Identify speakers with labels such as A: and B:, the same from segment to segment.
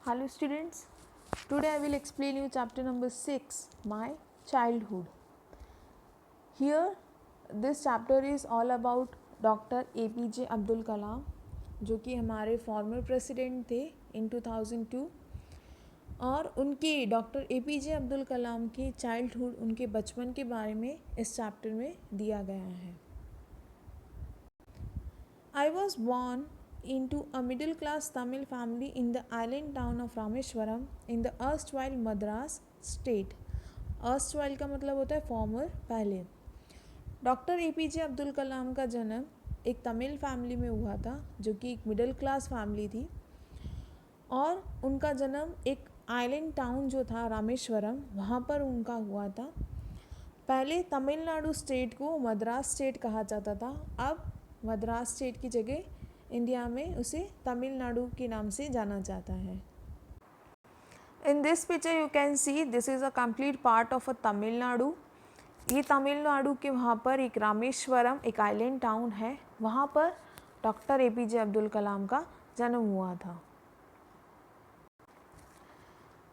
A: Hello students, today I will explain you chapter number 6, My Childhood. Here this chapter is all about Dr. APJ Abdul कलाम जो कि हमारे former president थे इन 2002 और उनके doctor APJ Abdul Kalam के childhood उनके बचपन के बारे में इस चैप्टर में दिया गया है. I was born into a middle class Tamil family in the island town of Rameshwaram in the erstwhile Madras state. erstwhile का मतलब होता है फॉर्मर, पहले. डॉक्टर APJ अब्दुल कलाम का जन्म एक तमिल फैमिली में हुआ था जो कि एक मिडिल क्लास फैमिली थी और उनका जन्म एक आइलैंड टाउन जो था रामेश्वरम वहाँ पर उनका हुआ था. पहले तमिलनाडु स्टेट को मद्रास स्टेट कहा जाता था. अब मद्रास स्टेट की जगह इंडिया में उसे तमिलनाडु के नाम से जाना जाता है. इन this picture you can see this is a complete part of a Tamil Nadu. ये तमिलनाडु के वहाँ पर एक रामेश्वरम एक आइलैंड टाउन है, वहाँ पर डॉक्टर APJ अब्दुल कलाम का जन्म हुआ था.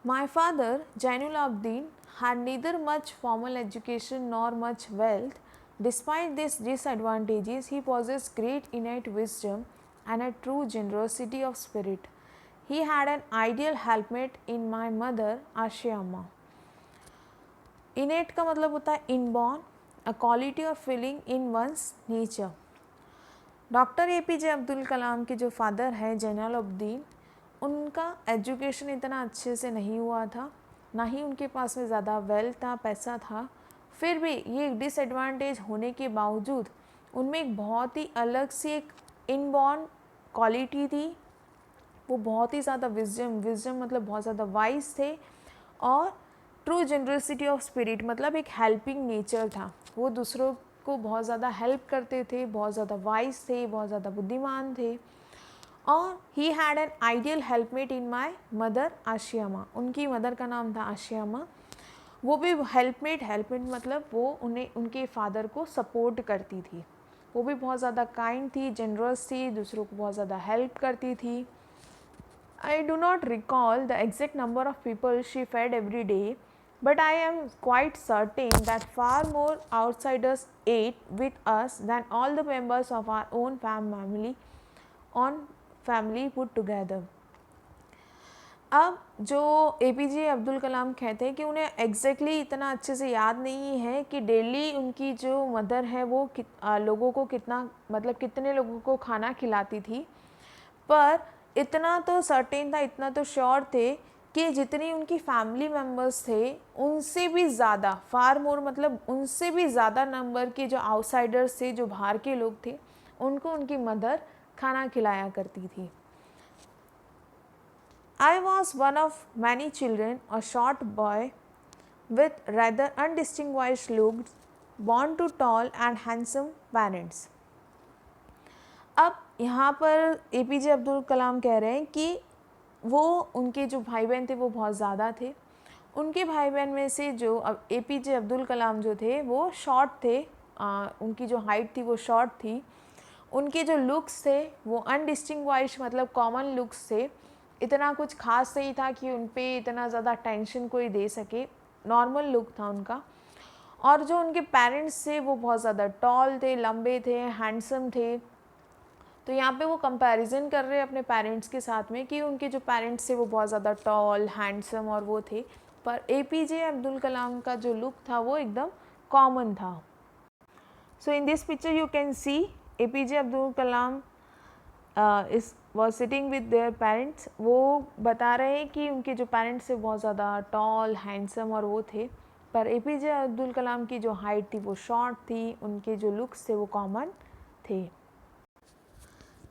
A: My father Jainul Abdeen had neither much formal education nor much wealth. Despite these disadvantages, he possessed great innate wisdom and a true generosity of spirit. He had an ideal helpmate in my mother, Ashia Amma. Innate का मतलब होता है inborn, a quality of feeling in one's nature. Doctor APJ Abdul Kalam के जो father हैं जैनुल आब्दीन, उनका education इतना अच्छे से नहीं हुआ था, ना ही उनके पास में ज़्यादा वेल्थ था, पैसा था. फिर भी ये एक डिसएडवांटेज होने के बावजूद उनमें एक बहुत ही अलग सी एक इनबॉर्न क्वालिटी थी. वो बहुत ही ज़्यादा विजडम मतलब बहुत ज़्यादा वाइज थे और ट्रू जनरसिटी ऑफ स्पिरिट मतलब एक हेल्पिंग नेचर था. वो दूसरों को बहुत ज़्यादा हेल्प करते थे, बहुत ज़्यादा वाइज थे, बहुत ज़्यादा बुद्धिमान थे. और he had an ideal helpmate in my mother Ashiya Amma. उनकी मदर का नाम था आशिया अम्मा. वो भी हेल्पमेट मतलब वो उन्हें उनके फादर को सपोर्ट करती थी. वो भी बहुत ज़्यादा काइंड थी, जनरस थी, दूसरों को बहुत ज़्यादा हेल्प करती थी. I do not recall the exact number of people she fed every day, but I am quite certain that far more outsiders ate with us than all the members of our own family put together. अब जो APJ Abdul Kalam कहते हैं कि उन्हें exactly इतना अच्छे से याद नहीं है कि डेली उनकी जो मदर है वो लोगों को कितने लोगों को खाना खिलाती थी, पर इतना तो सर्टेन था, इतना तो श्योर थे कि जितनी उनकी फैमिली मेम्बर्स थे उनसे भी ज़्यादा फार मोर मतलब उनसे भी ज़्यादा नंबर के जो आउटसाइडर्स थे, जो बाहर के लोग थे, उनको उनकी मदर खाना खिलाया करती थी. I was one of many children, a short boy with rather undistinguished looks, born to tall and handsome parents. अब यहाँ पर APJ अब्दुल कलाम कह रहे हैं कि वो उनके जो भाई बहन थे वो बहुत ज़्यादा थे. उनके भाई बहन में से जो APJ अब्दुल कलाम जो थे वो शॉर्ट थे, उनकी जो हाइट थी वो शॉर्ट थी. उनके जो लुक्स थे वो अनडिस्टिंग्वाइश्ड मतलब कॉमन लुक्स थे. इतना कुछ खास नहीं था कि उन पे इतना ज़्यादा टेंशन कोई दे सके, नॉर्मल लुक था उनका. और जो उनके पेरेंट्स थे वो बहुत ज़्यादा टॉल थे, लंबे थे, हैंडसम थे. तो यहाँ पे वो कंपैरिजन कर रहे हैं अपने पेरेंट्स के साथ में कि उनके जो पेरेंट्स थे वो बहुत ज़्यादा टॉल, हैंडसम और वो थे, पर APJ अब्दुल कलाम का जो लुक था वो एकदम कॉमन था. So in this picture you can see APJ Abdul Kalam was sitting with their parents. वो बता रहे हैं कि उनके जो पेरेंट्स थे बहुत ज़्यादा टॉल, हैंडसम और वो थे, पर APJ अब्दुल कलाम की जो हाइट थी वो शॉर्ट थी, उनके जो लुक्स थे वो कॉमन थे.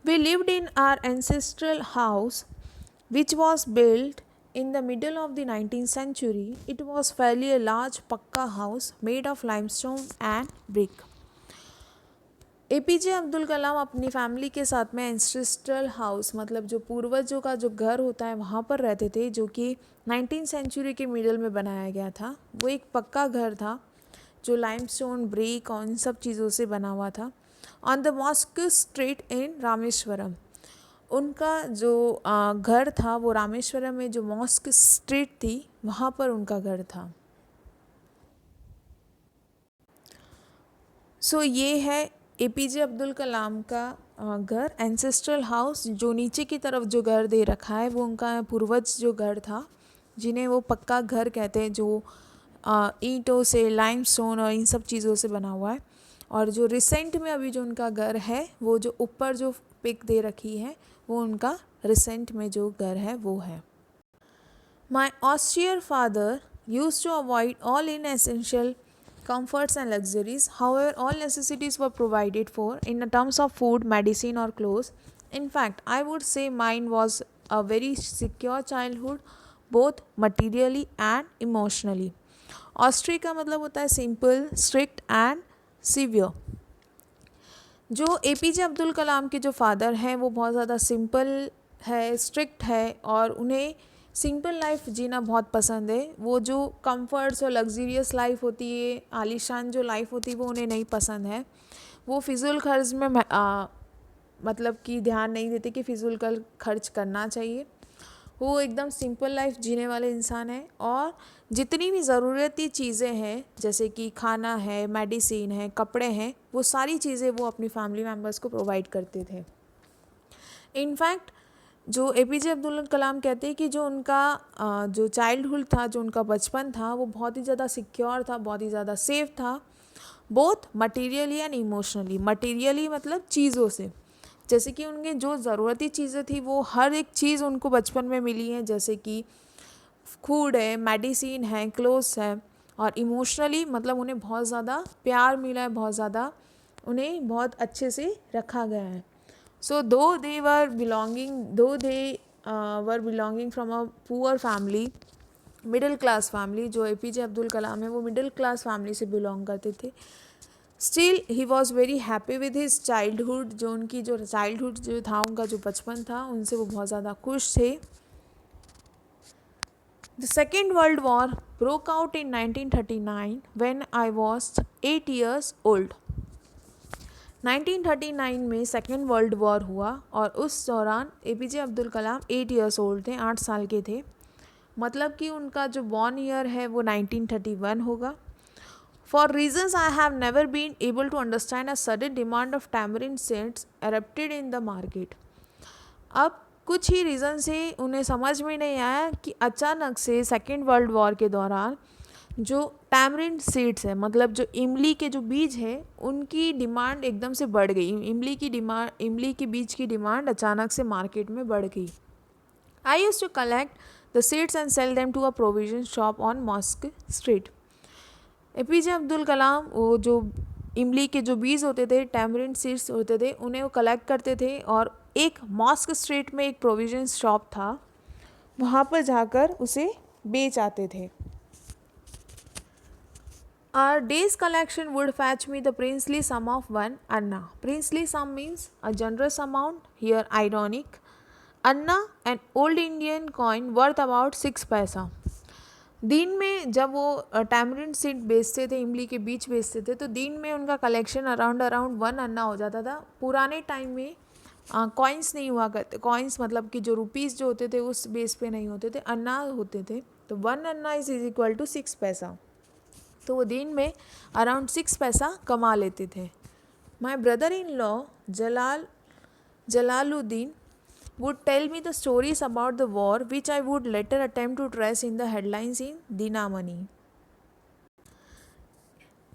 A: We lived in our ancestral house which was built in the middle of the 19th century. It was fairly a large pakka house made of limestone and brick. APJ Abdul कलाम अपनी family के साथ में ancestral house मतलब जो पूर्वजों का जो घर होता है वहाँ पर रहते थे, जो कि 19th सेंचुरी के मिडल में बनाया गया था. वो एक पक्का घर था जो लाइमस्टोन, ब्रिक और इन सब चीज़ों से बना हुआ था. On the mosque street in Rameswaram. उनका जो घर था वो रामेश्वरम में जो मॉस्क स्ट्रीट थी वहाँ पर उनका घर था। सो ये है एपीजे अब्दुल कलाम का घर, एंसेस्ट्रल हाउस। जो नीचे की तरफ जो घर दे रखा है वो उनका पूर्वज जो घर था, जिन्हें वो पक्का घर कहते हैं, जो ईंटों से, लाइमस्टोन और इन सब चीज़ों से बना हुआ है। और जो रिसेंट में अभी जो उनका घर है, वो जो ऊपर जो पिक दे रखी है वो उनका रिसेंट में जो घर है वो है। माई austere father used to avoid all inessential comforts and luxuries. However, all necessities were provided for in terms of food, medicine, or clothes. In fact, I would say mine was a very secure childhood, both materially and emotionally. Austere का मतलब होता है simple, strict and severe. जो APJ Abdul Kalam के जो father हैं वो बहुत ज़्यादा सिंपल है, स्ट्रिक्ट है और उन्हें सिंपल लाइफ जीना बहुत पसंद है। वो जो कंफर्ट्स और लग्जरियस लाइफ होती है, आलीशान जो लाइफ होती है, वो उन्हें नहीं पसंद है। वो फिजूल खर्च में मतलब कि ध्यान नहीं देते कि फिजूल खर्च करना चाहिए। वो एकदम सिंपल लाइफ जीने वाले इंसान हैं और जितनी भी ज़रूरती चीज़ें हैं, जैसे कि खाना है, मेडिसिन है, कपड़े हैं, वो सारी चीज़ें वो अपनी फैमिली मेम्बर्स को प्रोवाइड करते थे। इनफैक्ट जो एपीजे अब्दुल कलाम कहते हैं कि जो उनका जो चाइल्डहुड था, जो उनका बचपन था, वो बहुत ही ज़्यादा सिक्योर था, बहुत ही ज़्यादा सेफ था, both materially and emotionally. Materially मतलब चीज़ों से, जैसे कि उनके जो ज़रूरती चीज़ें थी वो हर एक चीज़ उनको बचपन में मिली है, जैसे कि फूड है, मेडिसिन है, क्लोथ्स है। और इमोशनली मतलब उन्हें बहुत ज़्यादा प्यार मिला है, बहुत ज़्यादा उन्हें बहुत अच्छे से रखा गया है। So though they were belonging from a poor family, middle class family, जो एपीजे अब्दुल कलाम है वो मिडिल क्लास फैमिली से बिलोंग करते थे, still he was very happy with his childhood. जो उनकी जो चाइल्डहुड जो था, उनका जो बचपन था, उनसे वो बहुत ज़्यादा खुश थे। The Second World War broke out in 1939 when I was 8 years old. 1939 में सेकेंड वर्ल्ड वॉर हुआ और उस दौरान एपीजे अब्दुल कलाम 8 ईयर्स ओल्ड थे, 8 साल के थे। मतलब कि उनका जो बॉर्न ईयर है वो 1931 होगा। For reasons I have never been able to understand a sudden demand of tamarind seeds erupted in the market. अब कुछ ही रीज़न से उन्हें समझ में नहीं आया कि अचानक से सेकेंड वर्ल्ड वॉर के दौरान जो टैमरिंड सीड्स है, मतलब जो इमली के जो बीज है, उनकी डिमांड एकदम से बढ़ गई। इमली के बीज की डिमांड अचानक से मार्केट में बढ़ गई। I used to collect the seeds and sell them to a provision shop on Mosque Street. APJ Abdul Kalam वो जो इमली के जो बीज होते थे, टैमरिंड सीड्स होते थे, उन्हें वो कलेक्ट करते थे और एक मॉस्क स्ट्रीट में एक प्रोविजन शॉप था, वहाँ पर जाकर उसे बेच आते थे। Our day's collection would fetch me the princely sum of 1 anna. Princely sum means a generous amount, here ironic. Anna, an old Indian coin worth about 6 पैसा। दिन में जब वो टैमरिन सीड बेचते थे, इमली के बीज बेचते थे, तो दिन में उनका कलेक्शन अराउंड 1 अन्ना हो जाता था। पुराने टाइम में कॉइन्स नहीं हुआ करते, कॉइन्स मतलब कि जो रुपीज़ जो होते थे उस बेस पे नहीं होते थे, अन्ना होते थे। तो 1 अन्ना इज इक्वल टू 6 पैसा। तो वो दिन में अराउंड 6 पैसा कमा लेते थे। My brother in law Jalaluddin would tell me the stories about the war which I would later attempt to trace in the headlines in Dinamani.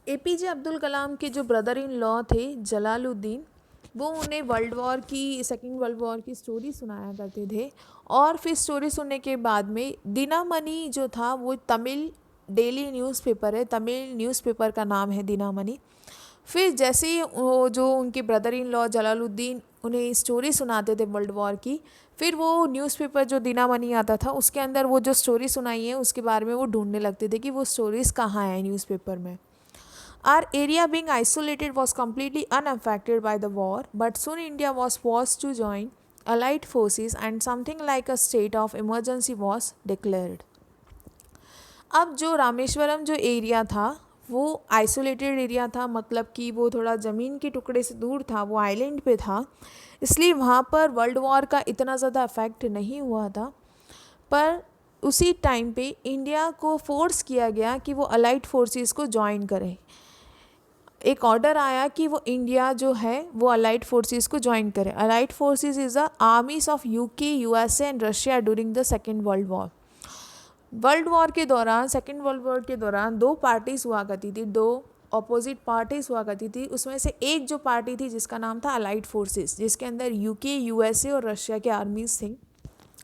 A: APJ Abdul Kalam के जो ब्रदर इन लॉ थे जलालुद्दीन, वो उन्हें सेकेंड वर्ल्ड वॉर की story सुनाया करते थे। और फिर स्टोरी सुनने के बाद में दिनामणि जो था वो तमिल डेली न्यूज़पेपर है, तमिल न्यूज़पेपर का नाम है दिनामणि। फिर जैसे ही वो जो उनके ब्रदर इन लॉ जलालुद्दीन उन्हें स्टोरी सुनाते थे वर्ल्ड वॉर की, फिर वो न्यूज़पेपर जो दिनामणि आता था उसके अंदर वो जो स्टोरी सुनाई है उसके बारे में वो ढूंढने लगते थे कि वो स्टोरीज़ कहाँ हैं न्यूज़पेपर में। Our area being isolated was completely unaffected by the war, but soon India was forced to join Allied forces and something like a state of emergency was declared. अब जो रामेश्वरम जो एरिया था वो isolated area था, मतलब कि वो थोड़ा ज़मीन के टुकड़े से दूर था, वो आइलैंड पे था, इसलिए वहाँ पर वर्ल्ड वॉर का इतना ज़्यादा इफ़ेक्ट नहीं हुआ था। पर उसी टाइम पे इंडिया को फोर्स किया गया कि वो अलाइड फोर्सेस को ज्वाइन करें। एक ऑर्डर आया कि वो इंडिया जो है वो अलाइड फोर्सेस को ज्वाइन करे। Allied forces is the armies of UK, USA and Russia during the second World war. World war के दौरान, सेकेंड वर्ल्ड वॉर के दौरान दो पार्टीज हुआ करती थी, दो अपोजिट पार्टीज हुआ करती थी। उसमें से एक जो पार्टी थी जिसका नाम था अलाइड फोर्सेस, जिसके अंदर यूके, यूएसए और रशिया के आर्मीज थे,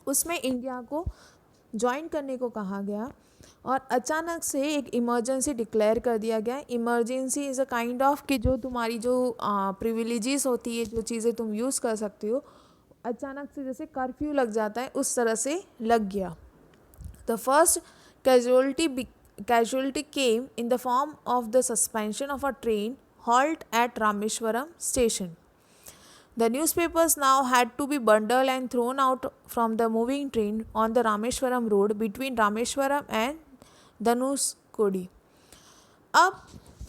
A: उसमें इंडिया को ज्वाइन करने को कहा गया और अचानक से एक इमरजेंसी डिक्लेयर कर दिया गया। Emergency is a kind of कि जो तुम्हारी जो प्रिविलेजेस होती है, जो चीज़ें तुम यूज़ कर सकते हो, अचानक से जैसे कर्फ्यू लग जाता है उस तरह से लग गया। The first casualty came in the form of the suspension of a train halt at Rameshwaram station. The newspapers now had to be bundled and thrown out from the moving train on the Rameshwaram road between Rameshwaram and Dhanuskodi. अब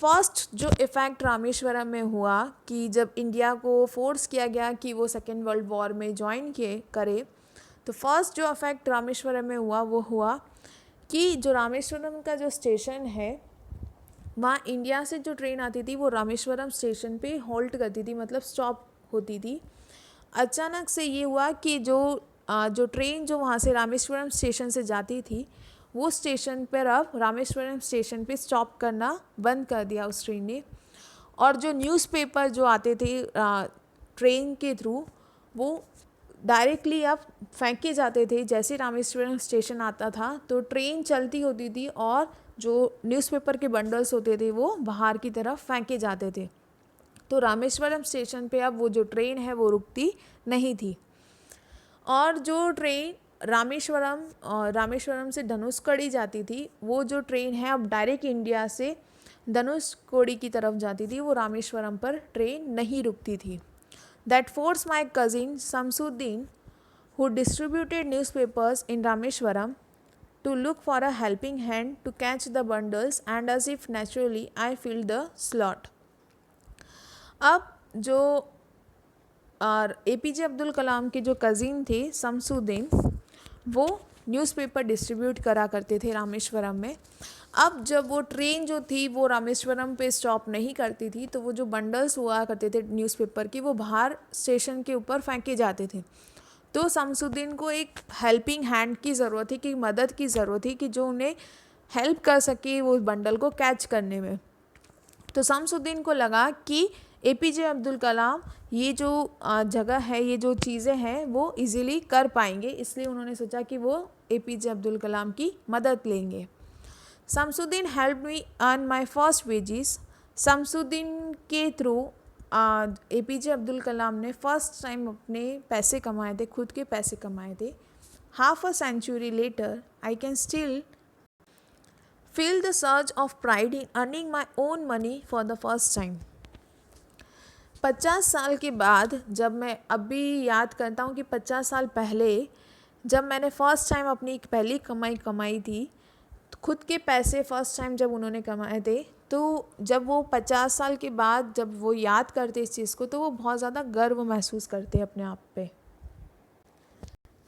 A: first जो effect Rameswaram में हुआ कि जब India को force किया गया कि वो सेकेंड वर्ल्ड वॉर में ज्वाइन करे, तो फर्स्ट जो इफ़ेक्ट रामेश्वरम में हुआ वो हुआ कि जो रामेश्वरम का जो स्टेशन है, वहाँ इंडिया से जो ट्रेन आती थी वो रामेश्वरम स्टेशन पे होल्ड करती थी, मतलब स्टॉप होती थी। अचानक से ये हुआ कि जो ट्रेन जो वहाँ से रामेश्वरम स्टेशन से जाती थी, वो स्टेशन पर अब रामेश्वरम स्टेशन पे स्टॉप करना बंद कर दिया उस ट्रेन ने। और जो न्यूज़पेपर जो आते थे ट्रेन के थ्रू, वो डायरेक्टली अब फेंके जाते थे। जैसे रामेश्वरम स्टेशन आता था तो ट्रेन चलती होती थी और जो न्यूज़पेपर के बंडल्स होते थे वो बाहर की तरफ फेंके जाते थे। तो रामेश्वरम स्टेशन पे अब वो जो ट्रेन है वो रुकती नहीं थी। और जो ट्रेन रामेश्वरम से धनुषकड़ी जाती थी, वो जो ट्रेन है अब डायरेक्ट इंडिया से धनुषकोडी की तरफ जाती थी, वो रामेश्वरम पर ट्रेन नहीं रुकती थी। That forced my cousin Samsuddin, who distributed newspapers in Rameshwaram, to look for a helping hand to catch the bundles, and as if naturally I filled the slot. अब जो APJ अब्दुल कलाम के जो कज़िन थे शमसुद्दीन, वो newspaper distribute करा करते थे रामेश्वरम में। अब जब वो ट्रेन जो थी वो रामेश्वरम पे स्टॉप नहीं करती थी, तो वो जो बंडल्स हुआ करते थे न्यूज़पेपर के, वो बाहर स्टेशन के ऊपर फेंके जाते थे। तो शमसुद्दीन को एक हेल्पिंग हैंड की ज़रूरत थी, कि मदद की ज़रूरत थी कि जो उन्हें हेल्प कर सके वो बंडल को कैच करने में। तो शमसुद्दीन को लगा कि APJ अब्दुल कलाम ये जो जगह है, ये जो चीज़ें हैं वो इजीली कर पाएंगे, इसलिए उन्होंने सोचा कि वो APJ अब्दुल कलाम की मदद लेंगे। Shamsuddin help me earn my first wages. Shamsuddin के थ्रू APJ अब्दुल कलाम ने फर्स्ट टाइम अपने पैसे कमाए थे, खुद के पैसे कमाए थे। Half a century later I can still feel the surge of pride in earning my own money for the first time. 50 साल के बाद जब मैं अभी याद करता हूँ कि 50 साल पहले जब मैंने फ़र्स्ट टाइम अपनी पहली कमाई थी, खुद के पैसे फ़र्स्ट टाइम जब उन्होंने कमाए थे, तो जब वो 50 साल के बाद जब वो याद करते इस चीज़ को, तो वो बहुत ज़्यादा गर्व महसूस करते अपने आप पे।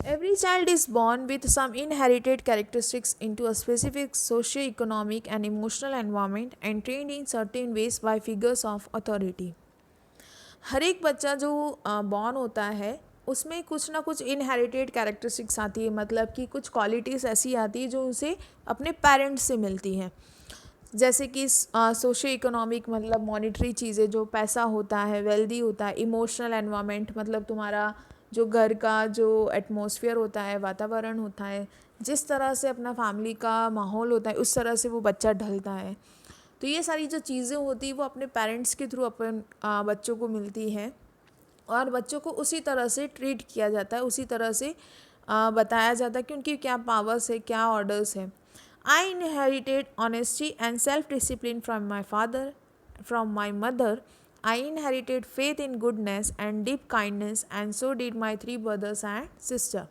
A: Every child is born with some inherited characteristics into a specific socio-economic and emotional environment and trained in certain ways by figures of authority. हर एक बच्चा जो बॉर्न होता है उसमें कुछ ना कुछ इनहेरिटेड कैरेक्टरिस्टिक्स आती है, मतलब कि कुछ क्वालिटीज़ ऐसी आती है जो उसे अपने पेरेंट्स से मिलती हैं। जैसे कि सोशो इकोनॉमिक मतलब मॉनिटरी चीज़ें, जो पैसा होता है, वेल्दी होता है। इमोशनल एनवायरनमेंट मतलब तुम्हारा जो घर का जो एटमॉस्फेयर होता है, वातावरण होता है, जिस तरह से अपना फैमिली का माहौल होता है उस तरह से वो बच्चा ढलता है। तो ये सारी जो चीज़ें होती हैं वो अपने पेरेंट्स के थ्रू अपन बच्चों को मिलती हैं और बच्चों को उसी तरह से ट्रीट किया जाता है, उसी तरह से बताया जाता है कि उनकी क्या पावर्स है, क्या ऑर्डर्स है। आई inherited honesty and self discipline from my father, from my mother. I inherited faith in goodness and deep kindness, and so did my 3 brothers and sister.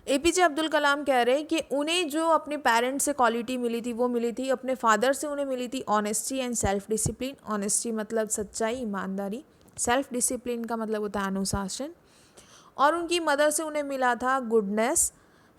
A: APJ Abdul Kalam कह रहे हैं कि उन्हें जो अपने पेरेंट्स से क्वालिटी मिली थी वो मिली थी, अपने फादर से उन्हें मिली थी honesty and self discipline. Honesty मतलब सच्चाई, ईमानदारी। सेल्फ डिसिप्लिन का मतलब होता है अनुशासन। और उनकी मदर से उन्हें मिला था goodness,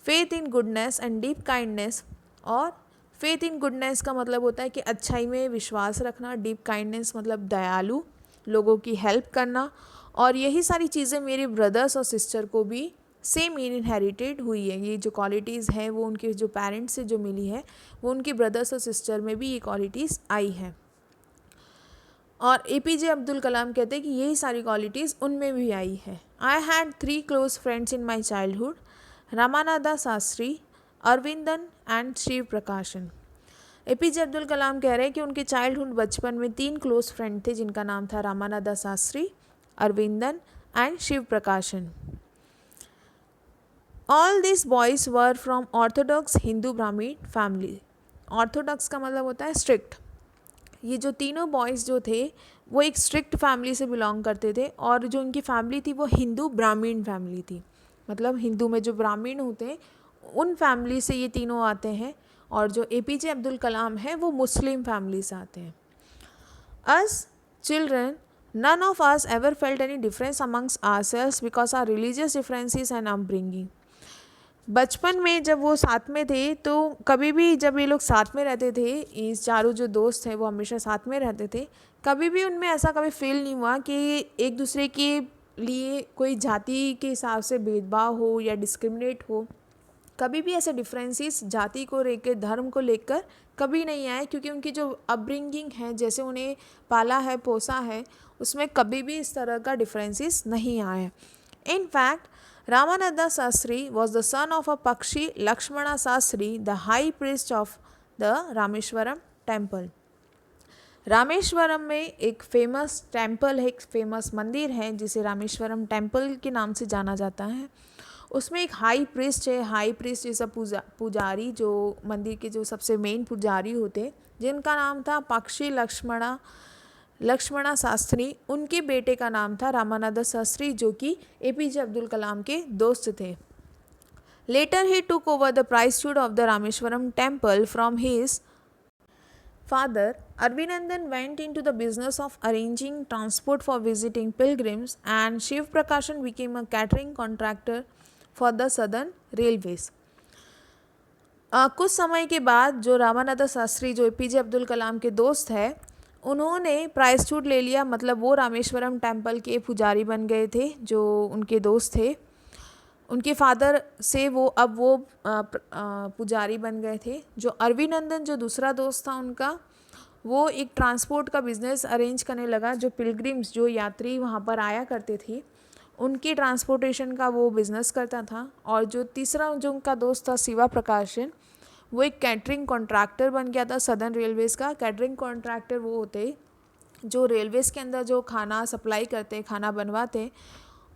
A: faith in goodness and deep kindness. और फेथ इन गुडनेस का मतलब होता है कि अच्छाई में विश्वास रखना, डीप काइंडनेस मतलब दयालु, लोगों की हेल्प करना। और यही सारी चीज़ें मेरे ब्रदर्स और सिस्टर को भी सेम इनहेरिटेड हुई है। ये जो क्वालिटीज़ हैं वो उनके जो पेरेंट्स से जो मिली है वो उनके ब्रदर्स और सिस्टर में भी ये क्वालिटीज़ आई हैं। और एपीजे अब्दुल कलाम कहते हैं कि यही सारी क्वालिटीज़ उनमें भी आई है। I had 3 close friends in my childhood, Ramanadha Shastri, Aravindan and Shiva Prakashan. APJ Abdul Kalam कह रहे हैं कि उनके चाइल्डहुड बचपन में 3 क्लोज फ्रेंड थे जिनका नाम था रामानादा शास्त्री, अरविंदन एंड शिव प्रकाशन। All this boys were from Orthodox Hindu Brahmin family. Orthodox का मतलब होता है स्ट्रिक्ट। ये जो तीनों बॉयज़ जो थे वो एक स्ट्रिक्ट फैमिली से बिलोंग करते थे, और जो उनकी फैमिली थी वो हिंदू ब्राह्मीण फैमिली थी। मतलब हिंदू में जो ब्राह्मीण होते हैं उन फैमिली से ये तीनों आते हैं। और जो एपीजे अब्दुल कलाम है वो मुस्लिम फैमिली से आते हैं। अस children none of us ever felt any difference amongst ourselves because our religious differences and upbringing। बचपन में जब वो साथ में थे तो कभी भी, जब ये लोग साथ में रहते थे, ये चारों जो दोस्त हैं वो हमेशा साथ में रहते थे, कभी भी उनमें ऐसा कभी फील नहीं हुआ कि एक दूसरे के लिए कोई जाति के हिसाब से भेदभाव हो या डिस्क्रिमिनेट हो। कभी भी ऐसे डिफरेंसेस जाति को लेकर, धर्म को लेकर कभी नहीं आए, क्योंकि उनकी जो अपब्रिंगिंग है, जैसे उन्हें पाला है पोसा है, उसमें कभी भी इस तरह का डिफरेंसेस नहीं आए। In fact Ramananda Shastri was the son of a Pakshi Lakshmana Shastri, the high priest of the Rameshwaram temple. Rameshwaram में एक फेमस टेम्पल है, एक फेमस मंदिर है जिसे रामेश्वरम टेम्पल के नाम से जाना जाता है। उसमें एक हाई प्रीस्ट है। हाई प्रीस्ट जैसा पुजारी, जो मंदिर के जो सबसे मेन पुजारी होते, जिनका नाम था पक्षी लक्ष्मणा शास्त्री। उनके बेटे का नाम था रामानंद शास्त्री, जो कि एपीजे अब्दुल कलाम के दोस्त थे। Later he took over the priesthood of the Rameshwaram temple from his father. Arvinandan went into the business of arranging transport for visiting pilgrims, and Shiv Prakashan became a catering contractor for the Southern Railways. कुछ समय के बाद जो रामानंद शास्त्री, जो APJ Abdul Kalam के दोस्त हैं, उन्होंने प्राइस्टहुड ले लिया, मतलब वो रामेश्वरम टेम्पल के पुजारी बन गए थे जो उनके दोस्त थे। उनके फादर से वो अब वो पुजारी बन गए थे। जो अरविंदन, जो दूसरा दोस्त था उनका, वो एक ट्रांसपोर्ट का बिज़नेस अरेंज करने लगा। जो पिलग्रिम्स, जो यात्री वहाँ पर आया करते थे, उनकी ट्रांसपोर्टेशन का वो बिज़नेस करता था। और जो तीसरा जो उनका दोस्त था शिवा प्रकाशन, वो एक कैटरिंग कॉन्ट्रैक्टर बन गया था सदर्न रेलवेज़ का। कैटरिंग कॉन्ट्रैक्टर वो होते जो रेलवेज़ के अंदर जो खाना सप्लाई करते, खाना बनवाते,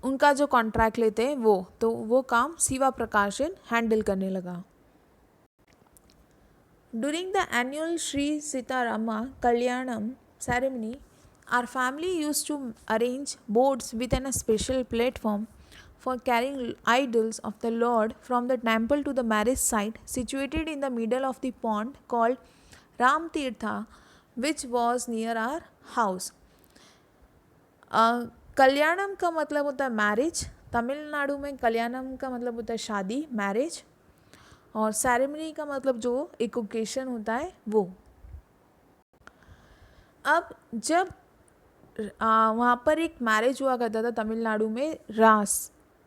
A: उनका जो कॉन्ट्रैक्ट लेते हैं वो काम शिवा प्रकाशन हैंडल करने लगा। During the annual Shri Sitarama Kalyanam ceremony, our family used to arrange boats within a special platform for carrying idols of the Lord from the temple to the marriage site situated in the middle of the pond called Ram Tirtha, which was near our house. कल्याणम का मतलब होता है marriage. Tamil Nadu में कल्याणम का मतलब होता है शादी, मैरिज। और सेरेमनी का मतलब जो एक ओकेशन होता है वो। अब जब वहाँ पर एक मैरिज हुआ करता था तमिलनाडु में,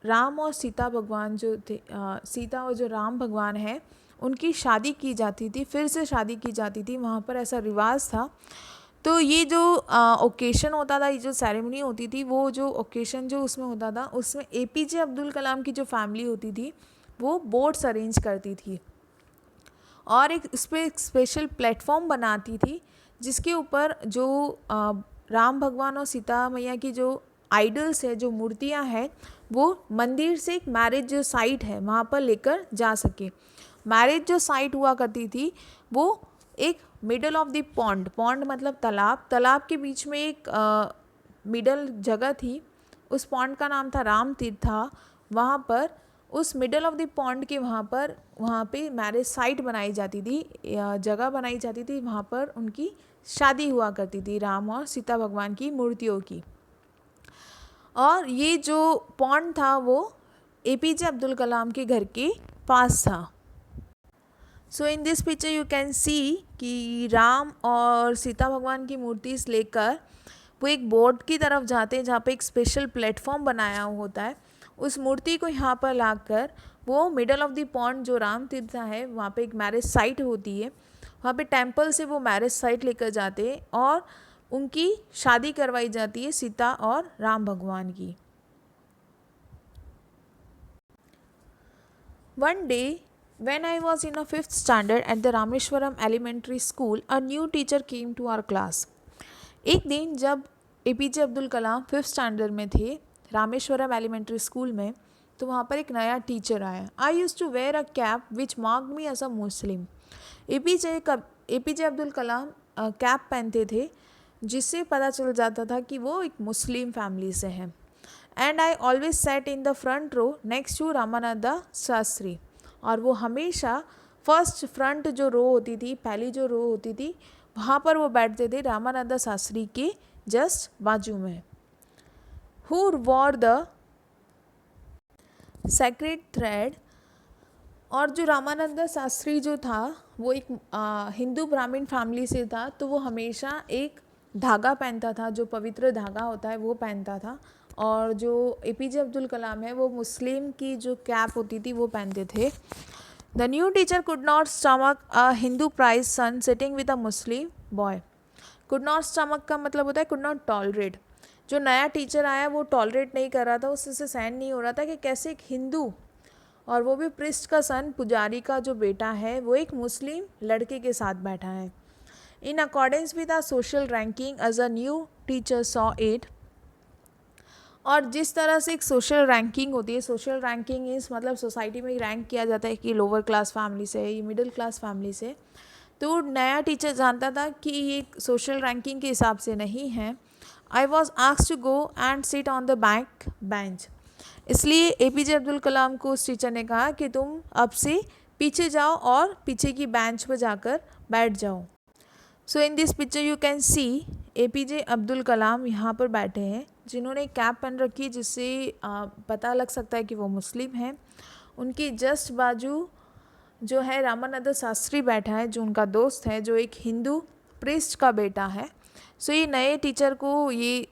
A: राम और सीता भगवान जो थे, सीता और जो राम भगवान हैं, उनकी शादी की जाती थी, फिर से शादी की जाती थी। वहाँ पर ऐसा रिवाज था। तो ये जो ओकेशन होता था, ये जो सेरेमनी होती थी, वो जो ओकेशन जो उसमें होता था, उसमें एपीजे अब्दुल कलाम की जो फैमिली होती थी वो बोट्स अरेंज करती थी और एक उस पर एक स्पेशल प्लेटफॉर्म बनाती थी, जिसके ऊपर जो राम भगवान और सीता मैया की जो आइडल्स है, जो मूर्तियां हैं, वो मंदिर से एक मैरिज जो साइट है वहाँ पर लेकर जा सके। मैरिज जो साइट हुआ करती थी वो एक middle of the pond, pond मतलब तालाब, तालाब के बीच में एक मिडल जगह थी। उस पॉन्ड का नाम था राम तीर्था। वहाँ पर उस मिडल ऑफ द पॉन्ड के वहाँ पे मैरिज साइट बनाई जाती थी, जगह बनाई जाती थी, वहाँ पर उनकी शादी हुआ करती थी राम और सीता भगवान की मूर्तियों की। और ये जो पॉन्ड था वो APJ अब्दुल कलाम के घर के पास था। So in this picture you can see कि राम और सीता भगवान की मूर्ति लेकर वो एक बोट की तरफ जाते हैं, जहाँ पे एक स्पेशल प्लेटफॉर्म बनाया होता है। उस मूर्ति को यहाँ पर लाकर वो मिडल ऑफ द पॉन्ड जो राम तीर्थ है वहाँ पे एक मैरिज साइट होती है, वहाँ पे टेंपल से वो मैरिज साइट लेकर जाते हैं और उनकी शादी करवाई जाती है सीता और राम भगवान की। One day, when I was in a 5th standard at the Rameshwaram Elementary School, a new teacher came to our class. एक दिन जब APJ अब्दुल कलाम 5th स्टैंडर्ड में थे रामेश्वरम एलिमेंट्री स्कूल में, तो वहाँ पर एक नया टीचर आया। I use to wear a cap which marked me as a Muslim. APJ Abdul Kalam cap पहनते थे जिससे पता चल जाता था कि वो एक मुस्लिम फैमिली से हैं। And I always sat in the front row next to Ramananda Shastri, और वो हमेशा फर्स्ट फ्रंट जो रो होती थी, पहली जो रो होती थी, वहाँ पर वो बैठते थे रामानंदा शास्त्री के जस्ट बाजू में। Who war the sacred thread, और जो रामानंदा शास्त्री जो था वो एक हिंदू ब्राह्मण फैमिली से था, तो वो हमेशा एक धागा पहनता था, जो पवित्र धागा होता है वो पहनता था। और जो APJ अब्दुल कलाम है वो मुस्लिम की जो कैप होती थी वो पहनते थे। The new teacher could not stomach a Hindu priest's son sitting with a Muslim boy. Could not stomach का मतलब होता है कुड नॉट टॉलरेट। जो नया टीचर आया वो टॉलरेट नहीं कर रहा था, उससे सहन नहीं हो रहा था कि कैसे एक हिंदू और वो भी प्रिस्ट का सन, पुजारी का जो बेटा है, वो एक मुस्लिम लड़के के साथ बैठा है। In accordance with our social ranking as a new teacher saw it, और जिस तरह से एक सोशल रैंकिंग होती है, सोशल रैंकिंग इस मतलब सोसाइटी में रैंक किया जाता है कि लोअर क्लास फैमिली से है, ये मिडिल क्लास फैमिली से, तो नया टीचर जानता था कि ये सोशल रैंकिंग के हिसाब से नहीं है। I was asked to go and sit on the back bench, इसलिए APJ अब्दुल कलाम को उस टीचर ने कहा कि तुम अब से पीछे जाओ और पीछे की बेंच पर जाकर बैठ जाओ। So in this picture you can see APJ Abdul Kalam यहाँ पर बैठे हैं, जिन्होंने कैप पहन रखी है जिससे पता लग सकता है कि वो मुस्लिम हैं। उनकी जस्ट बाजू जो है रामानंद शास्त्री बैठा है, जो उनका दोस्त है, जो एक हिंदू प्रिस्ट का बेटा है। सो ये नए टीचर को ये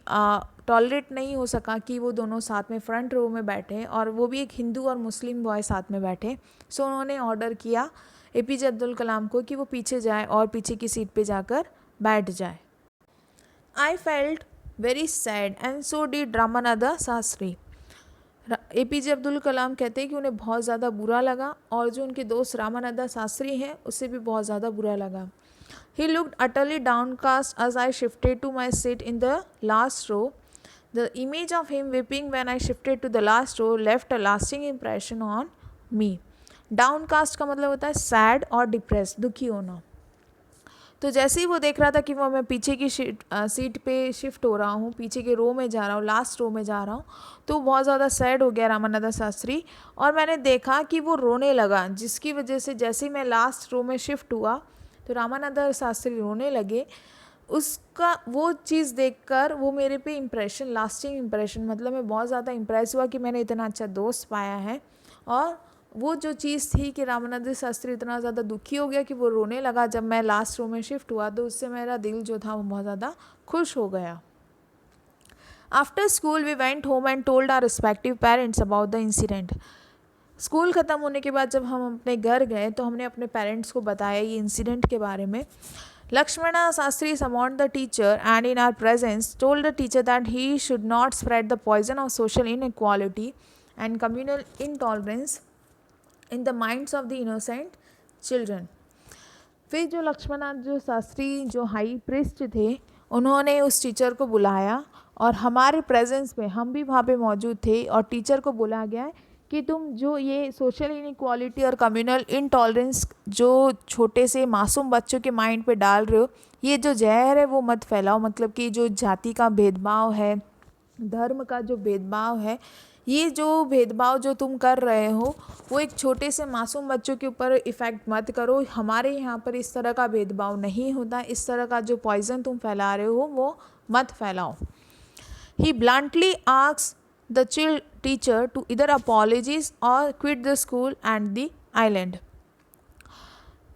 A: टॉलरेट नहीं हो सका कि वो दोनों साथ में फ्रंट रो में बैठे, और वो भी एक हिंदू और मुस्लिम बॉय साथ में बैठे। सो उन्होंने ऑर्डर किया APJ अब्दुल कलाम को कि वो पीछे जाए और पीछे की सीट पे जाकर बैठ जाए। I felt very sad and so did Ramananda Shastri. APJ Abdul Kalam कहते हैं कि उन्हें बहुत ज़्यादा बुरा लगा, और जो उनके दोस्त रामानंदा शास्त्री हैं उससे भी बहुत ज़्यादा बुरा लगा। He looked utterly downcast as I shifted to my seat in the last row. The image of him weeping when I shifted to the last row left a lasting impression on me. Downcast का मतलब होता है sad और depress, दुखी होना। तो जैसे ही वो देख रहा था कि वो मैं पीछे की सीट पे शिफ्ट हो रहा हूँ, पीछे के रो में जा रहा हूँ, लास्ट रो में जा रहा हूँ, तो बहुत ज़्यादा सैड हो गया रामानंदा शास्त्री, और मैंने देखा कि वो रोने लगा, जिसकी वजह से जैसे ही मैं लास्ट रो में शिफ्ट हुआ तो रामानंदा शास्त्री रोने लगे। उसका वो चीज़ देखकर वो मेरे पे इम्प्रेशन, लास्टिंग इम्प्रेशन, मतलब मैं बहुत ज़्यादा इम्प्रेस हुआ कि मैंने इतना अच्छा दोस्त पाया है। और वो जो चीज़ थी कि रामानंद शास्त्री इतना ज़्यादा दुखी हो गया कि वो रोने लगा जब मैं लास्ट रो में शिफ्ट हुआ, तो उससे मेरा दिल जो था वो बहुत ज़्यादा खुश हो गया। After school we went home and told our respective parents about the incident. School ख़त्म होने के बाद जब हम अपने घर गए तो हमने अपने पेरेंट्स को बताया ये इंसिडेंट के बारे में। Lakshmana Shastri summoned the teacher and in our presence told the teacher that he should not spread the poison of social inequality and communal intolerance in the minds of the innocent children. फिर जो लक्ष्मणनाथ जो शास्त्री जो high priest थे, उन्होंने उस teacher को बुलाया और हमारे प्रेजेंस में हम भी वहाँ पे मौजूद थे, और टीचर को बोला गया है कि तुम जो ये सोशल इनइक्वालिटी और कम्युनल इनटॉलरेंस जो छोटे से मासूम बच्चों के माइंड पे डाल रहे हो, ये जो जहर है वो मत फैलाओ। मतलब कि जो जाति का भेदभाव है, धर्म का जो भेदभाव है, ये जो भेदभाव जो तुम कर रहे हो वो एक छोटे से मासूम बच्चों के ऊपर इफ़ेक्ट मत करो, हमारे यहाँ पर इस तरह का भेदभाव नहीं होता, इस तरह का जो पॉइजन तुम फैला रहे हो वो मत फैलाओ। He bluntly asks the teacher to either apologize or quit the school and the island.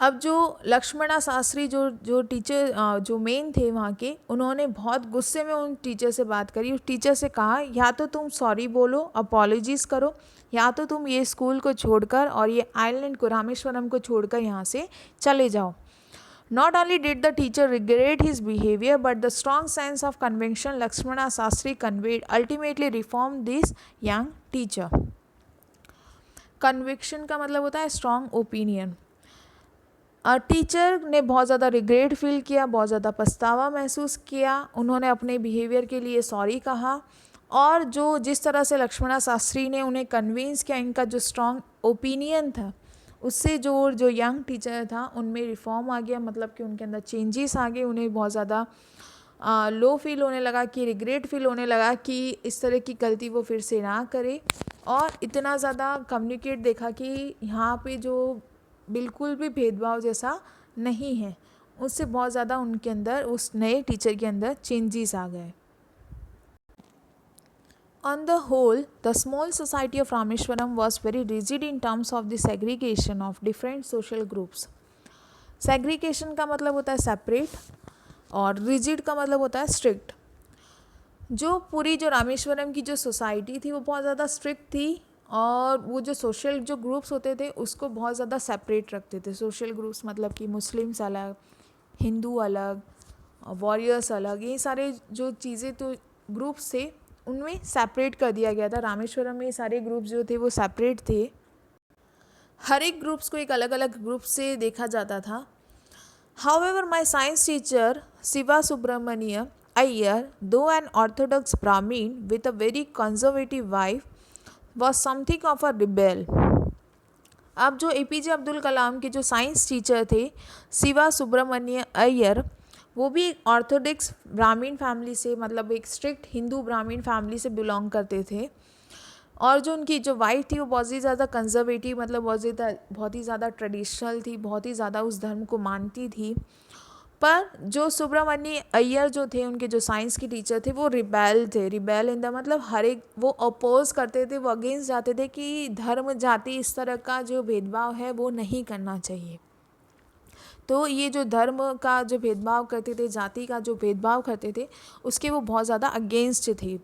A: अब जो लक्ष्मणा शास्त्री जो टीचर जो मेन थे वहाँ के, उन्होंने बहुत गुस्से में उन टीचर से बात करी। उस टीचर से कहा या तो तुम सॉरी बोलो, अपॉलोजीज़ करो, या तो तुम ये स्कूल को छोड़कर और ये आइलैंड को, रामेश्वरम को छोड़कर यहाँ से चले जाओ। Not only did the teacher regret his behavior, but the strong sense of conviction Lakshmana Shastri conveyed ultimately reformed this young teacher. Conviction का मतलब होता है strong opinion. टीचर ने बहुत ज़्यादा रिग्रेट फील किया, बहुत ज़्यादा पछतावा महसूस किया, उन्होंने अपने बिहेवियर के लिए सॉरी कहा, और जो जिस तरह से लक्ष्मणा शास्त्री ने उन्हें कन्विंस किया, इनका जो स्ट्रॉन्ग ओपिनियन था उससे जो यंग टीचर था उनमें रिफॉर्म आ गया, मतलब कि उनके अंदर चेंजेस आ गए। उन्हें बहुत ज़्यादा लो फील होने लगा, कि रिग्रेट फील होने लगा कि इस तरह की गलती वो फिर से ना करे, और इतना ज़्यादा कम्युनिकेट देखा कि यहाँ पे जो बिल्कुल भी भेदभाव जैसा नहीं है, उससे बहुत ज़्यादा उनके अंदर, उस नए टीचर के अंदर चेंजेस आ गए। On the whole, the small society of Rameshwaram was very rigid in terms of the segregation of different social groups. Segregation का मतलब होता है separate, और rigid का मतलब होता है strict. जो पूरी जो रामेश्वरम की जो सोसाइटी थी वो बहुत ज़्यादा स्ट्रिक्ट थी, और वो जो सोशल जो ग्रुप्स होते थे उसको बहुत ज़्यादा सेपरेट रखते थे। सोशल ग्रुप्स मतलब कि मुस्लिम्स अलग, हिंदू अलग, वॉरियर्स अलग, ये सारे जो चीज़ें तो ग्रुप्स थे उनमें सेपरेट कर दिया गया था। रामेश्वरम में ये सारे ग्रुप्स जो थे वो सेपरेट थे, हर एक ग्रुप्स को एक अलग अलग ग्रुप से देखा जाता था। However my science teacher Shiva Subramania Iyer, though an orthodox Brahmin with a very conservative wife, was something of a rebel. अब जो APJ अब्दुल कलाम के जो साइंस टीचर थे शिवा सुब्रमण्य अय्यर, वो भी एक ऑर्थोडॉक्स ब्राह्मीण फैमिली से, मतलब एक स्ट्रिक्ट हिंदू ब्राह्मीण फैमिली से बिलोंग करते थे, और जो उनकी जो वाइफ थी वो बहुत ही ज़्यादा कंजर्वेटिव, मतलब बहुत ही ज़्यादा ट्रेडिशनल थी, बहुत ही ज़्यादा उस धर्म को मानती थी। पर जो सुब्रमण्य अय्यर जो थे, उनके जो साइंस के टीचर थे, वो रिबेल थे। रिबेल इन द मतलब हर एक, वो अपोज करते थे, वो अगेंस्ट जाते थे कि धर्म जाति इस तरह का जो भेदभाव है वो नहीं करना चाहिए। तो ये जो धर्म का जो भेदभाव करते थे, जाति का जो भेदभाव करते थे, उसके वो बहुत ज़्यादा अगेंस्ट थे।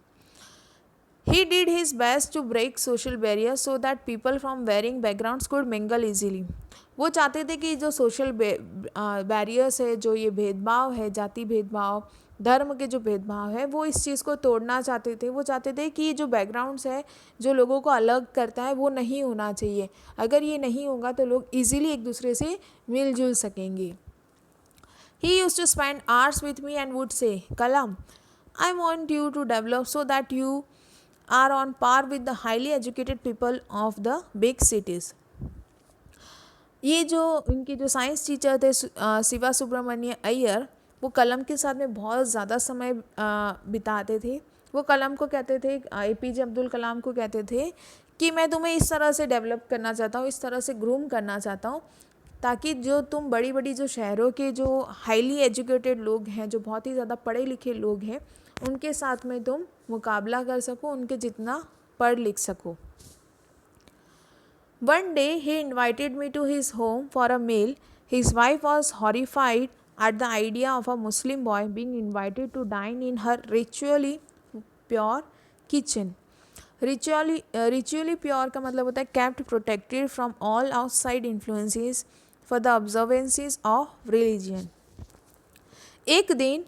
A: He did his best to break social barriers so that people from varying backgrounds could mingle easily. वो चाहते थे कि जो सोशल बैरियर्स है, जो ये भेदभाव है, जाति भेदभाव, धर्म के जो भेदभाव है, वो इस चीज़ को तोड़ना चाहते थे। वो चाहते थे कि जो बैकग्राउंड्स है, जो लोगों को अलग करता है, वो नहीं होना चाहिए। अगर ये नहीं होगा तो लोग इजीली एक दूसरे से मिलजुल सकेंगे। He used to spend hours with me and would say, Kalam, I want you to develop so that you are on par with the highly educated people of the big cities. ये जो इनके जो science teacher थे शिवा सुब्रमण्य अय्यर, वो कलम के साथ में बहुत ज़्यादा समय बिताते थे। वो कलम को कहते थे, APJ अब्दुल कलाम को कहते थे कि मैं तुम्हें इस तरह से डेवलप करना चाहता हूँ, इस तरह से ग्रूम करना चाहता हूँ, ताकि जो तुम बड़ी बड़ी जो शहरों के जो हाईली एजुकेटेड लोग हैं, जो बहुत ही ज़्यादा पढ़े लिखे लोग हैं, उनके साथ में तुम मुकाबला कर सको, उनके जितना पढ़ लिख सको। One day he invited me to his home for a meal. His wife was horrified at the idea of a Muslim boy being invited to dine in her ritually pure kitchen. Ritually pure का मतलब होता है kept protected from all outside influences for the observances of religion. एक दिन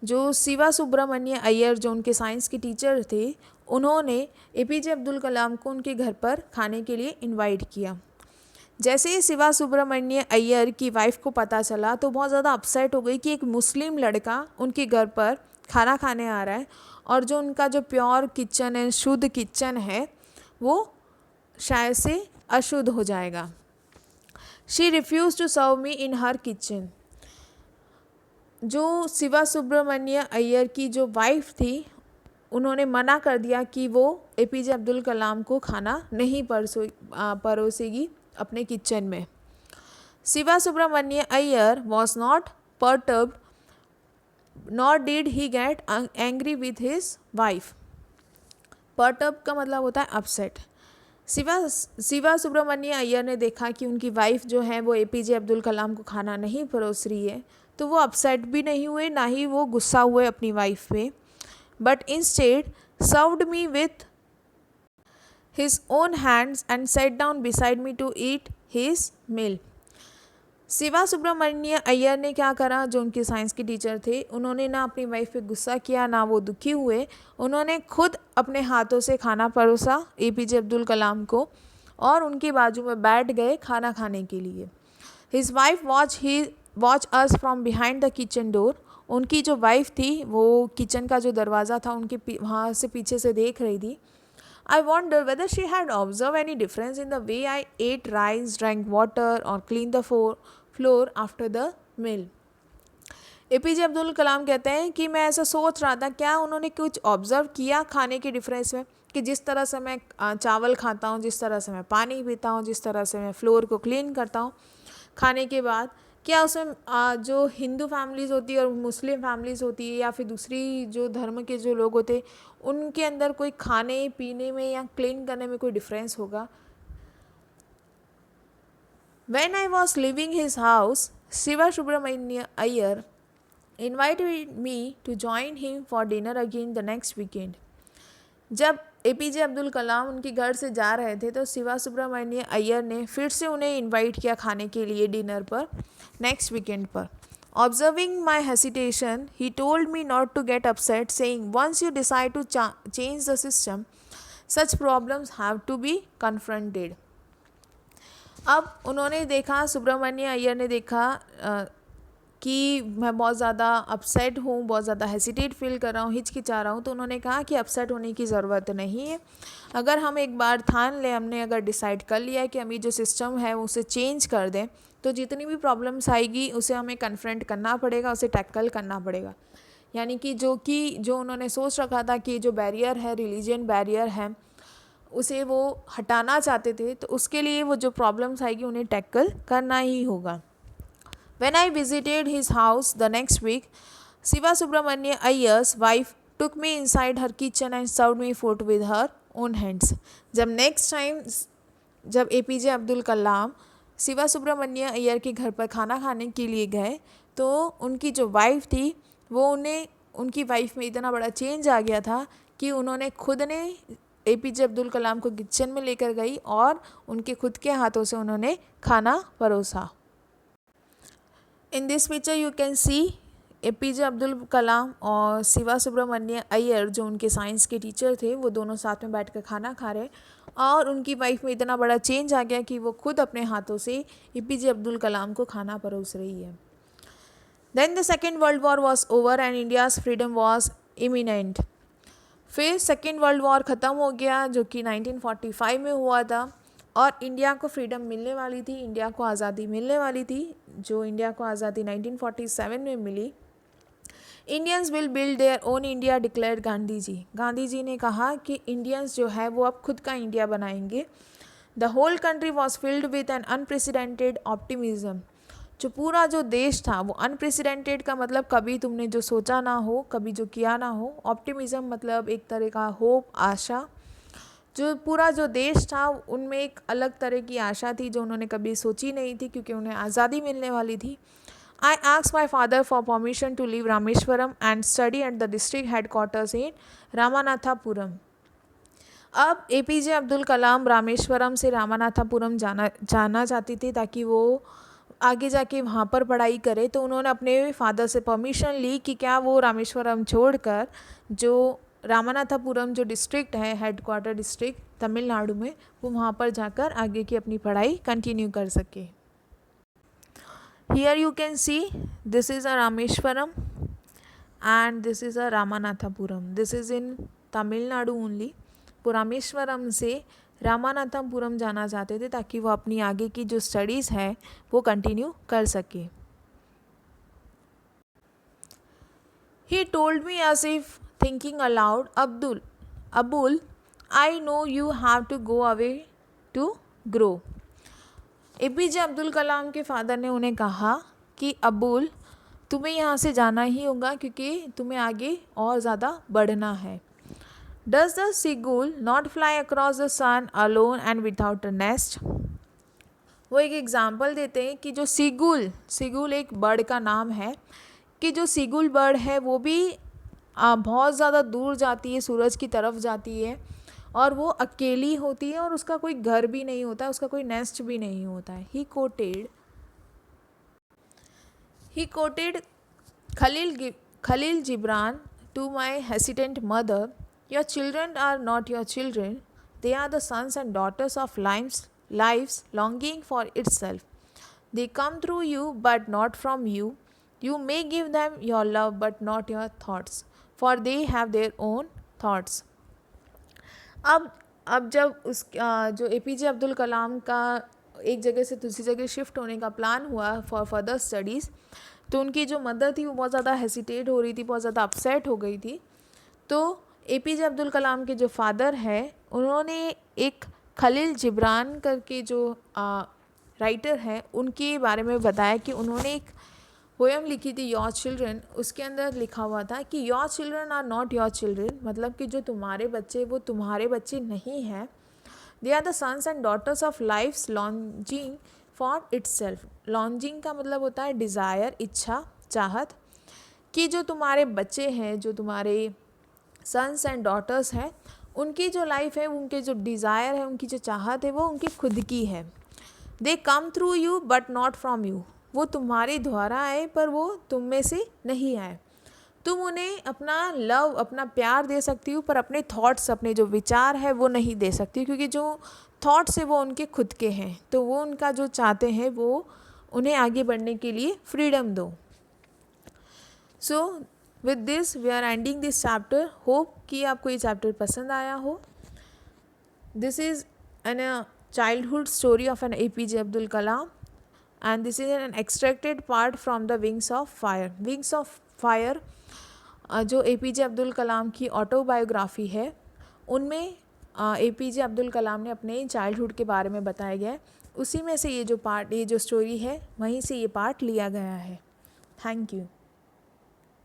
A: जो शिवा सुब्रमण्य अय्यर, जो उनके science के टीचर थे, उन्होंने APJ अब्दुल कलाम को उनके घर पर खाने के लिए इनवाइट किया। जैसे ही शिवा सुब्रमण्य अय्यर की वाइफ को पता चला तो बहुत ज़्यादा अपसेट हो गई कि एक मुस्लिम लड़का उनके घर पर खाना खाने आ रहा है, और जो उनका जो प्योर किचन है, शुद्ध किचन है, वो शायद से अशुद्ध हो जाएगा। She refused to serve me in her kitchen. जो शिवा सुब्रमण्य अय्यर की जो वाइफ थी, उन्होंने मना कर दिया कि वो APJ अब्दुल कलाम को खाना नहीं परोसेगी अपने किचन में. Siva Subramania Iyer was not perturbed, nor did he get angry with his wife. Perturbed का मतलब होता है अपसेट. शिवा सुब्रमण्य अय्यर ने देखा कि उनकी वाइफ जो है वो APJ अब्दुल कलाम को खाना नहीं परोस रही है, तो वो अपसेट भी नहीं हुए, ना ही वो गुस्सा हुए अपनी वाइफ पे, but instead served me with his own hands and sat down beside me to eat his meal. Shiva Subramania Iyer ने क्या करा, जो उनके साइंस के टीचर थे, उन्होंने ना अपनी वाइफ पे गुस्सा किया, ना वो दुखी हुए, उन्होंने खुद अपने हाथों से खाना परोसा APJ अब्दुल कलाम को और उनके बाजू में बैठ गए खाना खाने के लिए. His wife watch us from behind the kitchen door. उनकी जो वाइफ थी वो किचन का जो दरवाज़ा था उनके वहाँ से पीछे से देख रही थी. I wonder whether she had observed any difference in the way I ate rice, drank water or cleaned the floor after the meal. APJ Abdul Kalam कहते हैं कि मैं ऐसा सोच रहा था, क्या उन्होंने कुछ ऑब्ज़र्व किया खाने के डिफरेंस में, कि जिस तरह से मैं चावल खाता हूँ, जिस तरह से मैं पानी पीता हूँ, जिस तरह से मैं फ्लोर को क्लीन करता हूँ खाने के बाद, क्या उसमें जो हिंदू फैमिलीज़ होती है और मुस्लिम फैमिलीज़ होती है या फिर दूसरी जो धर्म के जो लोग होते हैं उनके अंदर कोई खाने पीने में या क्लीन करने में कोई डिफरेंस होगा. When I was leaving his house, Shiva Subramania Iyer invited me to join him for dinner again the next weekend. जब APJ अब्दुल कलाम उनके घर से जा रहे थे तो शिवा सुब्रमण्य अय्यर ने फिर से उन्हें इनवाइट किया खाने के लिए डिनर पर नेक्स्ट वीकेंड पर. Observing my hesitation, he told me not to get upset, saying, once you decide to change the system, such problems have to be confronted. अब उन्होंने देखा, सुब्रमण्य अय्यर ने देखा कि मैं बहुत ज़्यादा अपसेट हूँ, बहुत ज़्यादा हेसिटेट फील कर रहा हूँ, हिचकिचा रहा हूँ, तो उन्होंने कहा कि अपसेट होने की ज़रूरत नहीं है. अगर हम एक बार ठान लें, हमने अगर डिसाइड कर लिया है कि हम ये जो सिस्टम है उसे चेंज कर दें, तो जितनी भी प्रॉब्लम्स आएगी उसे हमें कन्फ्रंट करना पड़ेगा, उसे टैकल करना पड़ेगा. यानी कि जो उन्होंने सोच रखा था कि जो बैरियर है, रिलीजन बैरियर है, उसे वो हटाना चाहते थे, तो उसके लिए वो जो प्रॉब्लम्स आएगी उन्हें टैकल करना ही होगा. When I visited his house the next week, Shiva Subramania Iyengar's wife took me inside her kitchen and served me food with her own hands. जब नेक्स्ट टाइम जब APJ अब्दुल कलाम शिवा सुब्रमण्य अय्यर के घर पर खाना खाने के लिए गए, तो उनकी जो वाइफ थी वो उनकी वाइफ में इतना बड़ा चेंज आ गया था कि उन्होंने खुद ने APJ अब्दुल कलाम को किचन में लेकर गई और उनके खुद के हाथों से उन्होंने खाना परोसा. In this picture you can see APJ Abdul कलाम और शिवा सुब्रमण्य अय्यर जो उनके साइंस के टीचर थे, वो दोनों साथ में बैठकर खाना खा रहे और उनकी वाइफ में इतना बड़ा चेंज आ गया कि वो खुद अपने हाथों से APJ अब्दुल कलाम को खाना परोस रही है. Then the Second World War was over and India's freedom was imminent. फिर सेकेंड वर्ल्ड वॉर ख़त्म हो गया जो कि 1945 में हुआ था और इंडिया को फ्रीडम मिलने वाली थी, इंडिया को आज़ादी मिलने वाली थी, जो इंडिया को आज़ादी 1947 में मिली. Indians will build their own India declared Gandhi ji. Gandhi ji ने कहा कि इंडियंस जो है वो अब खुद का इंडिया बनाएंगे. The whole country was filled with an unprecedented optimism. जो पूरा जो देश था वो अनप्रेसिडेंटेड का मतलब कभी तुमने जो सोचा ना हो, कभी जो किया ना हो. ऑप्टिमिज्म मतलब एक तरह का होप, आशा. जो पूरा जो देश था उनमें एक अलग तरह की आशा थी जो उन्होंने कभी सोची नहीं थी क्योंकि उन्हें आज़ादी मिलने वाली थी. I asked my father for permission to leave Rameshwaram and study at the district headquarters in Ramanathapuram. अब APJ अब्दुल कलाम रामेश्वरम से रामानाथापुरम जाना चाहती थी ताकि वो आगे जाके वहाँ पर पढ़ाई करे. तो उन्होंने अपने फादर से परमिशन ली कि क्या वो रामेश्वरम छोड़कर जो रामानाथापुरम जो डिस्ट्रिक्ट है, हेडक्वार्टर डिस्ट्रिक्ट तमिलनाडु में, वो वहाँ पर जाकर आगे की अपनी पढ़ाई कंटिन्यू कर सके. Here you can see this is a Rameswaram and this is a Ramanathapuram. This is in Tamil Nadu only. वो रामेश्वरम से रामानाथापुरम जाना चाहते थे ताकि वो अपनी आगे की जो स्टडीज़ है वो कंटिन्यू कर सके. He told me as if thinking aloud, Abul, I know you have to go away to grow. APJ Abdul Kalam के फादर ने उन्हें कहा कि अबुल, तुम्हें यहाँ से जाना ही होगा क्योंकि तुम्हें आगे और ज़्यादा बढ़ना है. Does the seagull not fly across the sun alone and without a nest? वो एक एग्ज़ाम्पल देते हैं कि जो सीगुल एक बर्ड का नाम है, कि जो सीगुल बर्ड है वो भी बहुत ज़्यादा दूर जाती है, सूरज की तरफ जाती है और वो अकेली होती है और उसका कोई घर भी नहीं होता है, उसका कोई नेस्ट भी नहीं होता है. He quoted Khalil Gibran to my hesitant mother, your children are not your children, they are the sons and daughters of life's longing for itself. They come through you but not from you. You may give them your love but not your thoughts, for they have their own thoughts. अब जब जो APJ Abdul कलाम का एक जगह से दूसरी जगह shift होने का प्लान हुआ फॉर फर्दर स्टडीज़, तो उनकी जो मदर थी वो बहुत ज़्यादा हेसिटेट हो रही थी, बहुत ज़्यादा अपसेट हो गई थी. तो APJ अब्दुल कलाम के जो फादर हैं उन्होंने एक खलील जिब्रान करके जो राइटर हैं उनके बारे में बताया कि उन्होंने एक पोएम लिखी थी योर चिल्ड्रन. उसके अंदर लिखा हुआ था कि your children are not your children, मतलब कि जो तुम्हारे बच्चे वो तुम्हारे बच्चे नहीं हैं. They are the sons and daughters of life's longing for itself. Longing का मतलब होता है डिज़ायर, इच्छा, चाहत. कि जो तुम्हारे बच्चे हैं, जो तुम्हारे सन्स एंड डॉटर्स हैं, उनकी जो लाइफ है, उनके जो डिज़ायर है, उनकी जो चाहत है वो उनकी खुद की है. They come through you but not from you. वो तुम्हारे द्वारा आए पर वो तुम में से नहीं आए. तुम उन्हें अपना लव, अपना प्यार दे सकती हो पर अपने थॉट्स, अपने जो विचार है वो नहीं दे सकती, क्योंकि जो थॉट्स है वो उनके खुद के हैं. तो वो उनका जो चाहते हैं वो उन्हें आगे बढ़ने के लिए फ्रीडम दो. So with this we are ending this chapter. Hope कि आपको ये चैप्टर पसंद आया हो. This is an childhood story of an APJ Abdul Kalam, and this is an extracted part from the Wings of Fire. Wings of Fire जो APJ Abdul कलाम की autobiography है, उनमें APJ अब्दुल कलाम ने अपने चाइल्डहुड के बारे में बताया गया है. उसी में से ये जो स्टोरी है वहीं से ये पार्ट लिया गया है. Thank you.